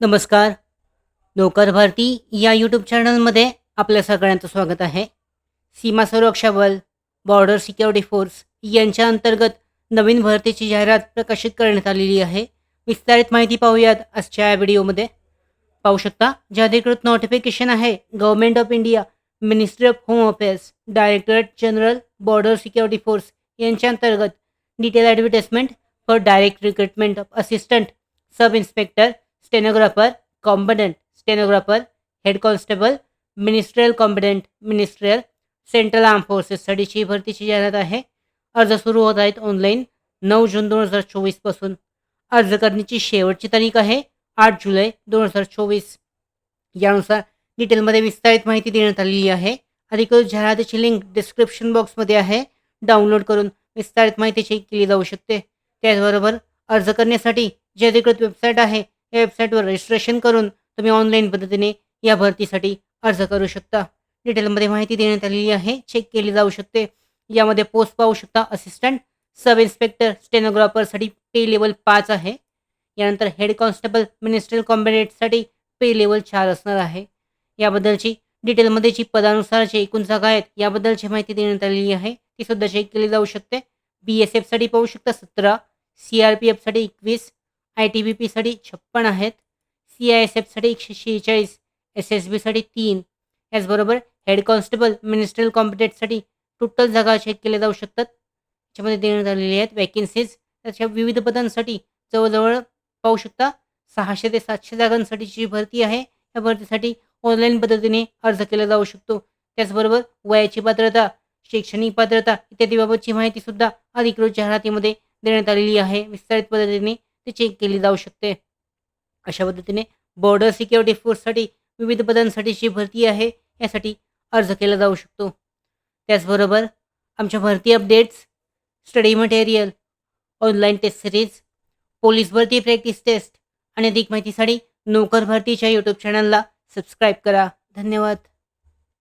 नमस्कार. नौकर भारती या यूट्यूब चॅनलमध्ये आपल्या सगळ्यांचं स्वागत आहे. सीमा सुरक्षा बल, बॉर्डर सिक्युरिटी फोर्स यांच्या अंतर्गत नवीन भरतीची जाहिरात प्रकाशित करण्यात आलेली आहे. विस्तारित माहिती पाहूयात आजच्या या व्हिडिओमध्ये. पाहू शकता, जे अधिकृत नोटिफिकेशन आहे government of India, ministry of home affairs, directorate general border security force यांच्या अंतर्गत detail advertisement for direct recruitment of assistant sub inspector, stenographer, combatant, stenographer, head constable, ministerial combatant, ministerial, central arm फोर्सेससाठीची भरतीची जाहिरात आहे. अर्ज सुरू होत आहेत ऑनलाईन 9 जून 2024 पासून. अर्ज करण्याची शेवटची तारीख आहे 8 जुलै 2024. यानुसार डिटेलमध्ये विस्तारित माहिती देण्यात आलेली आहे. अधिकृत जाहिरातीची लिंक डिस्क्रिप्शन बॉक्समध्ये आहे. डाउनलोड करून विस्तारित माहिती चेक केली जाऊ शकते. त्याचबरोबर अर्ज करण्यासाठी जी अधिकृत वेबसाईट आहे या वेबसाईटवर रजिस्ट्रेशन करून तुम्ही ऑनलाईन पद्धतीने या भरतीसाठी अर्ज करू शकता. डिटेलमध्ये माहिती देण्यात आलेली आहे, चेक केली जाऊ शकते. यामध्ये पोस्ट पाहू शकता, असिस्टंट सब इन्स्पेक्टर स्टेनोग्राफरसाठी पे लेवल 5 आहे. यानंतर हेड कॉन्स्टेबल मिनिस्ट्रियल कॉम्बॅटसाठी पे लेवल 4 असणार आहे. याबद्दलची डिटेलमध्ये जी पदानुसारची एकूण जागा आहेत याबद्दलची माहिती देण्यात आलेली आहे, ती सुद्धा चेक केली जाऊ शकते. BSFसाठी पाहू शकता 17, CRPFसाठी 21, ITBPसाठी 56 आहेत, CISFसाठी 146, SSBसाठी 3. याचबरोबर हेड कॉन्स्टेबल मिनिस्ट्रियल कॉम्पिटेटसाठी टोटल जागा चेक केल्या जाऊ शकतात. त्याच्यामध्ये देण्यात आलेली आहेत वॅकेन्सीज. त्याच्या विविध पदांसाठी जवळजवळ पाहू शकता 600 ते 700 जागांसाठीची जी भरती आहे या भरतीसाठी ऑनलाईन पद्धतीने अर्ज केला जाऊ शकतो. त्याचबरोबर वयाची पात्रता, शैक्षणिक पात्रता इत्यादीबाबतची माहितीसुद्धा अधिकृत जाहिरातीमध्ये देण्यात आलेली आहे. विस्तारित पद्धतीने ती चेक केली जाऊ शकते. अशा पद्धतीने बॉर्डर सिक्युरिटी फोर्ससाठी विविध पदांसाठीची भरती आहे, यासाठी अर्ज केला जाऊ शकतो. त्याचबरोबर आमच्या भरती updates, study material, online test series, police भरती प्रॅक्टिस टेस्ट आणि अधिक माहितीसाठी नोकर भरतीच्या यूट्यूब चॅनलला सबस्क्राईब करा. धन्यवाद.